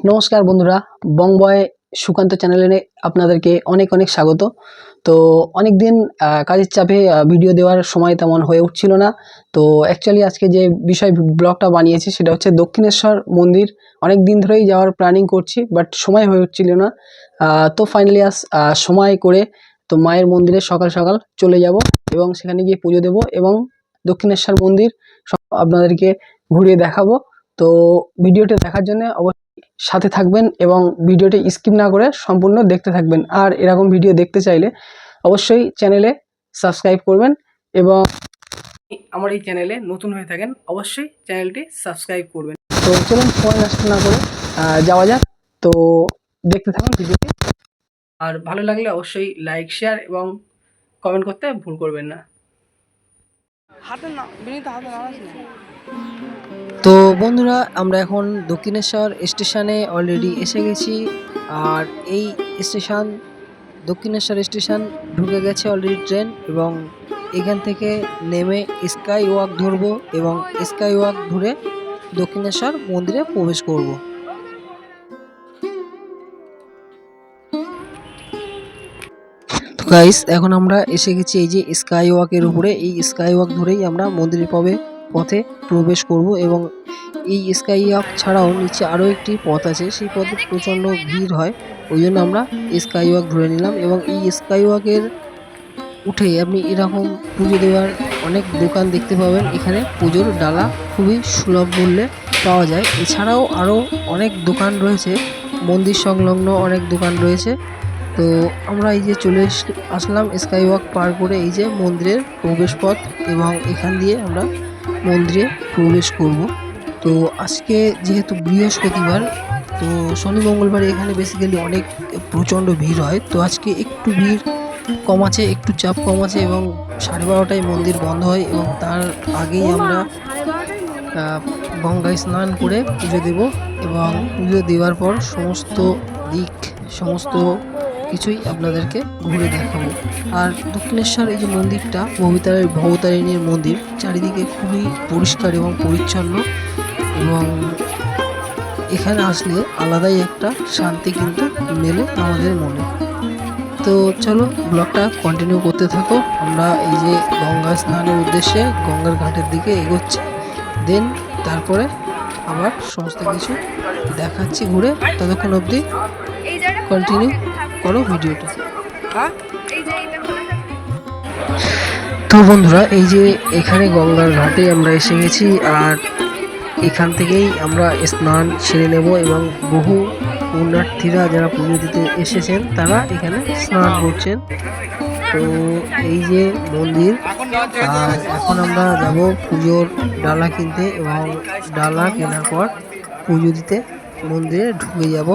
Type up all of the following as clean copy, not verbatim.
নমস্কার বন্ধুরা, বংবয় সুকান্ত চ্যানেলে আপনাদেরকে অনেক অনেক স্বাগত। তো অনেক দিন কাজের চাপে ভিডিও দেওয়ার সময় তেমন হয়ে উঠছিল না। তো অ্যাকচুয়ালি আজকে যে বিষয় ব্লগটা বানিয়েছি সেটা হচ্ছে দক্ষিণেশ্বর মন্দির। অনেক দিন ধরেই যাওয়ার প্ল্যানিং করছি, বাট সময় হয়ে উঠছিল না। তো ফাইনালি সময় করে তো মায়ের মন্দিরে সকাল সকাল চলে যাব এবং সেখানে গিয়ে পুজো দেব এবং দক্ষিণেশ্বর মন্দির আপনাদেরকে ঘুরিয়ে দেখাবো। তো ভিডিওটি দেখার জন্য সাথে থাকবেন এবং ভিডিওটি স্কিপ না করে সম্পূর্ণ দেখতে থাকবেন। আর এরকম ভিডিও দেখতে চাইলে অবশ্যই চ্যানেলে সাবস্ক্রাইব করবেন এবং আমার এই চ্যানেলে নতুন হয়ে থাকেন অবশ্যই চ্যানেলটি সাবস্ক্রাইব করবেন। তো চলুন সময় নষ্ট না করে যাওয়া যাক। তো দেখতে থাকুন ভিডিওটি, আর ভালো লাগলে অবশ্যই লাইক শেয়ার এবং কমেন্ট করতে ভুল করবেন না। তো বন্ধুরা, আমরা এখন দক্ষিণেশ্বর স্টেশনে অলরেডি এসে গেছি। আর এই স্টেশন দক্ষিণেশ্বর স্টেশন ঢুকে গেছে অলরেডি ট্রেন, এবং এখান থেকে নেমে স্কাই ওয়াক ধরবো এবং স্কাই ওয়াক ধরে দক্ষিণেশ্বর মন্দিরে প্রবেশ করব। তো গাইস, এখন আমরা এসে গেছি এই যে স্কাই ওয়াকের উপরে। এই স্কাই ওয়াক ধরেই আমরা মন্দিরের পথে প্রবেশ করব, এবং এই স্কাই ওয়াক ছাড়াও নিচে আরও একটি পথ আছে, সেই পথে প্রচণ্ড ভিড় হয়, ওই জন্য আমরা স্কাই ওয়াক ধরে নিলাম। এবং এই স্কাই ওয়াকের উঠে আপনি এরকম পুজো দেওয়ার অনেক দোকান দেখতে পাবেন। এখানে পুজোর ডালা খুবই সুলভ মূল্যে পাওয়া যায়। এছাড়াও আরও অনেক দোকান রয়েছে, মন্দির সংলগ্ন অনেক দোকান রয়েছে। তো আমরা এই যে চলে আসলাম স্কাই ওয়াক পার করে এই যে মন্দিরের প্রবেশ পথ, এবং এখান দিয়ে আমরা মন্দিরে প্রবেশ করব। তো আজকে যেহেতু বৃহস্পতিবার, তো শনি মঙ্গলবার এখানে বেসিক্যালি অনেক প্রচণ্ড ভিড় হয়। তো আজকে একটু ভিড় কম আছে, একটু চাপ কম আছে, এবং 12:30টায় মন্দির বন্ধ হয়, এবং তার আগেই আমরা গঙ্গায় স্নান করে পুজো দেব। এবং পুজো দেওয়ার পর সমস্ত কিছুই আপনাদেরকে ঘুরে দেখাবো। আর দক্ষিণেশ্বর এই যে মন্দিরটা ভবতারিণীর মন্দির, চারিদিকে খুবই পরিষ্কার এবং পরিচ্ছন্ন, এবং এখানে আসলে আলাদাই একটা শান্তি কিন্তু মেলে আমাদের মনে। তো চলো ব্লগটা কন্টিনিউ করতে থাকো। আমরা এই যে গঙ্গা স্নানের উদ্দেশ্যে গঙ্গার ঘাটের দিকে এগোচ্ছি, দেন তারপরে আবার সমস্ত কিছু দেখাচ্ছি ঘুরে। ততক্ষণ অবধি কন্টিনিউ করো ভিডিওটা। তো বন্ধুরা, এই যে এখানে গঙ্গার ঘাটে আমরা এসে গেছি, আর এখান থেকেই আমরা স্নান সেরে নেব, এবং বহু পুণ্যার্থীরা যারা পুজো দিতে এসেছেন তারা এখানে স্নান করছেন। তো এই যে মন্দির, আর এখন আমরা যাব পুজোর ডালা কিনতে, এবং ডালা কেনার পর পুজো দিতে মন্দিরে ঢুকে যাব।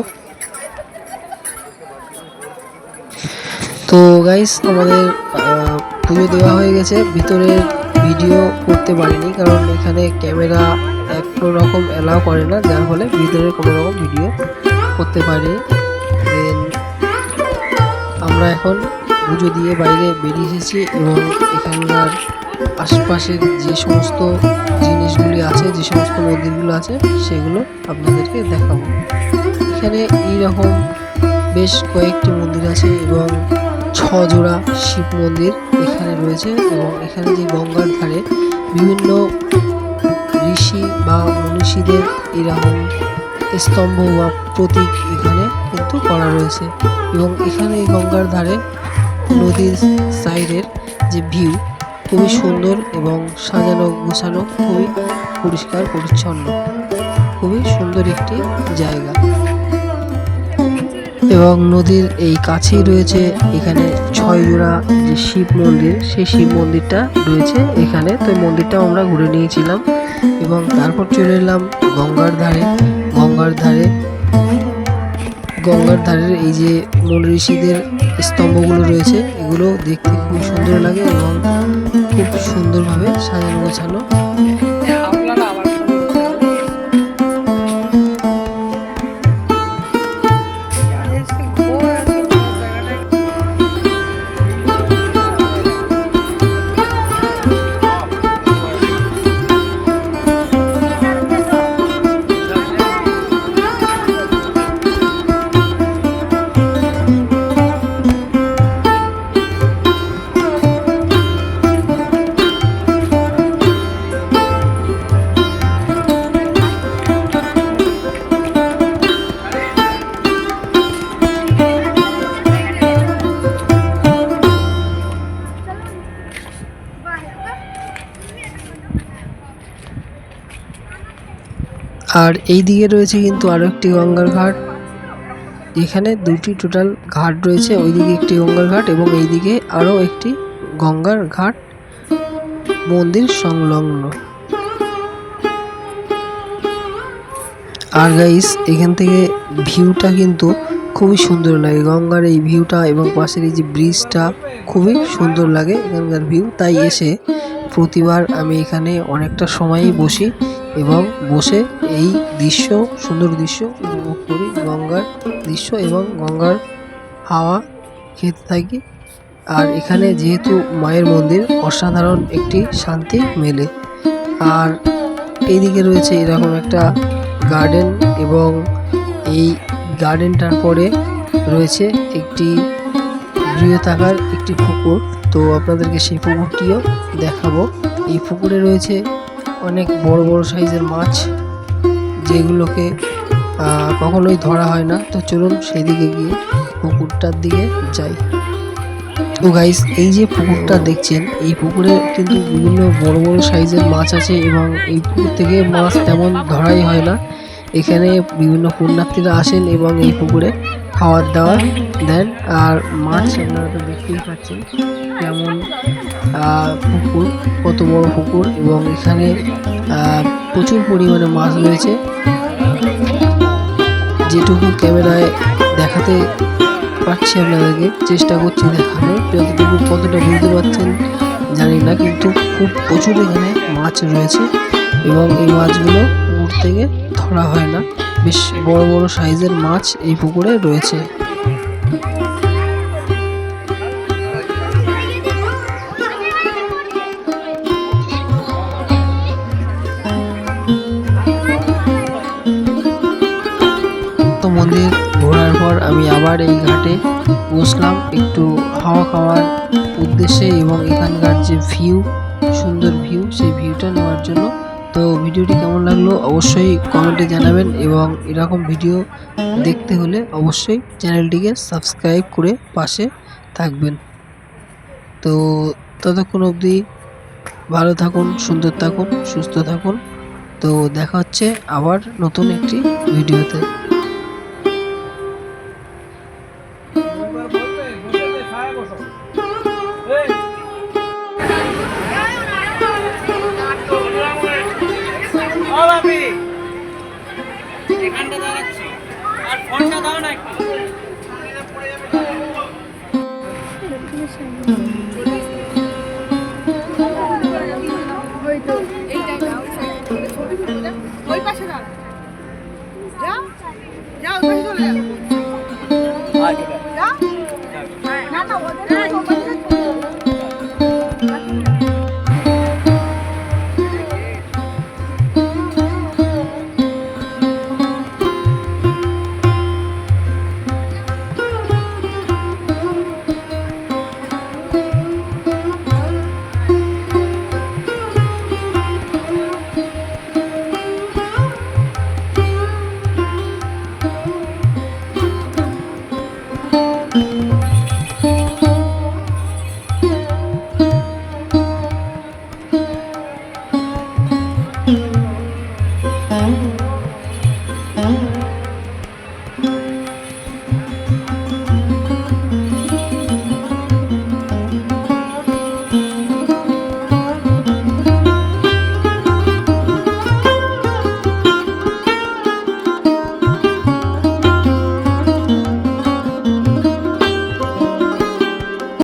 তো গাইস, আমাদের পুজো দেওয়া হয়ে গেছে। ভিতরের ভিডিও করতে পারিনি, কারণ এখানে ক্যামেরা কোনো রকম অ্যালাউ করে না, যার ফলে ভিতরের কোনো রকম ভিডিও করতে পারি। দেন আমরা এখন পুজো দিয়ে বাইরে বেরিয়ে এসেছি, এবং এখানকার আশপাশের যে সমস্ত জিনিসগুলি আছে, যে সমস্ত মন্দিরগুলো আছে, সেগুলো আপনাদেরকে দেখাবো। এখানে এইরকম বেশ কয়েকটি মন্দির আছে, এবং 6 জোড়া শিব মন্দির এখানে রয়েছে। এবং এখানে যে গঙ্গার ধারে বিভিন্ন ঋষি বা মনীষীদের এরকম স্তম্ভ বা প্রতীক এখানে কিন্তু করা রয়েছে। এবং এখানে এই গঙ্গার ধারে নদীর সাইডের যে ভিউ খুবই সুন্দর, এবং সাজানো গোছানো, খুবই পরিষ্কার পরিচ্ছন্ন, খুবই সুন্দর একটি জায়গা। এবং নদীর এই কাছেই রয়েছে এখানে 6 জোড়া যে শিব মন্দির, সেই শিব মন্দিরটা রয়েছে এখানে। তো এই মন্দিরটাও আমরা ঘুরে নিয়েছিলাম, এবং তারপর চলে এলাম গঙ্গার ধারের এই যে মনি ঋষিদের স্তম্ভগুলো রয়েছে, এগুলো দেখতে খুব সুন্দর লাগে, এবং খুব সুন্দরভাবে সাজানো গোছানো। আর এই দিকে রয়েছে কিন্তু আরো একটি গঙ্গার ঘাট। এখানে দুটি টোটাল ঘাট রয়েছে, ওইদিকে একটি গঙ্গার ঘাট এবং এইদিকে আরো একটি গঙ্গার ঘাট মন্দির সংলগ্ন। আর গাইস এখান থেকে ভিউটা কিন্তু খুবই সুন্দর লাগে, গঙ্গার এই ভিউটা এবং পাশের এই যে ব্রিজটা খুবই সুন্দর লাগে এখানকার ভিউ। তাই এসে প্রতিবার আমি এখানে অনেকটা সময়ই বসি এবং বসে এই দৃশ্য, সুন্দর দৃশ্য উপভোগ করি, গঙ্গার দৃশ্য এবং গঙ্গার হাওয়া খেতে থাকি। আর এখানে যেহেতু মায়ের মন্দির, অসাধারণ একটি শান্তি মেলে। আর এইদিকে রয়েছে এরকম একটা গার্ডেন এবং এই গার্ডেনটার পরে রয়েছে একটি বৃহতাকার একটি পুকুর। তো আপনাদেরকে সেই পুকুরটিও দেখাবো। এই পুকুরে রয়েছে অনেক বড় বড় সাইজের মাছ, যেগুলোকে কখনোই ধরা হয় না। তো চলুন সেই দিকে গিয়ে পুকুরটার দিকে যাই। তো গাইস এই যে পুকুরটা দেখছেন, এই পুকুরে কিন্তু বিভিন্ন বড় বড় সাইজের মাছ আছে এবং এই পুকুর থেকে মাছ তেমন ধরাই হয় না। এখানে বিভিন্ন পুণ্যার্থীরা আসেন এবং এই পুকুরে খাবার দাবার দেন। আর মাছ আপনারা তো দেখতেই পাচ্ছেন কেমন পুকুর, কত বড় পুকুর এবং এখানে প্রচুর পরিমাণে মাছ রয়েছে। যেটুকু ক্যামেরায় দেখাতে পারছি আপনাদেরকে চেষ্টা করছি দেখানোর, যতটুকু কতটা বুঝতে পারছেন জানি না, কিন্তু খুব প্রচুর এখানে মাছ রয়েছে এবং এই মাছগুলো পুকুর থেকে ধরা হয় না। বেশ বড় বড় সাইজের মাছ এই পুকুরে রয়েছে। মন্দির ঘোরার পর আমি আবার এই ঘাটে বসলাম একটু হাওয়া খাওয়ার উদ্দেশ্যে এবং এখানকার যে ভিউ, সুন্দর ভিউ, সেই ভিউটা নেওয়ার জন্য। তো ভিডিওটি কেমন লাগলো অবশ্যই কমেন্টে জানাবেন এবং এরকম ভিডিও দেখতে হলে অবশ্যই চ্যানেলটিকে সাবস্ক্রাইব করে পাশে থাকবেন। তো ততক্ষণ অবধি ভালো থাকুন, সুন্দর থাকুন, সুস্থ থাকুন। তো দেখা হচ্ছে আবার নতুন একটি ভিডিওতে। এখানটা দাঁড়াচ্ছি আর ফোনটা দাও না একটু। ওই পাশে দাঁড়া, যাও যাও, চলে যাও।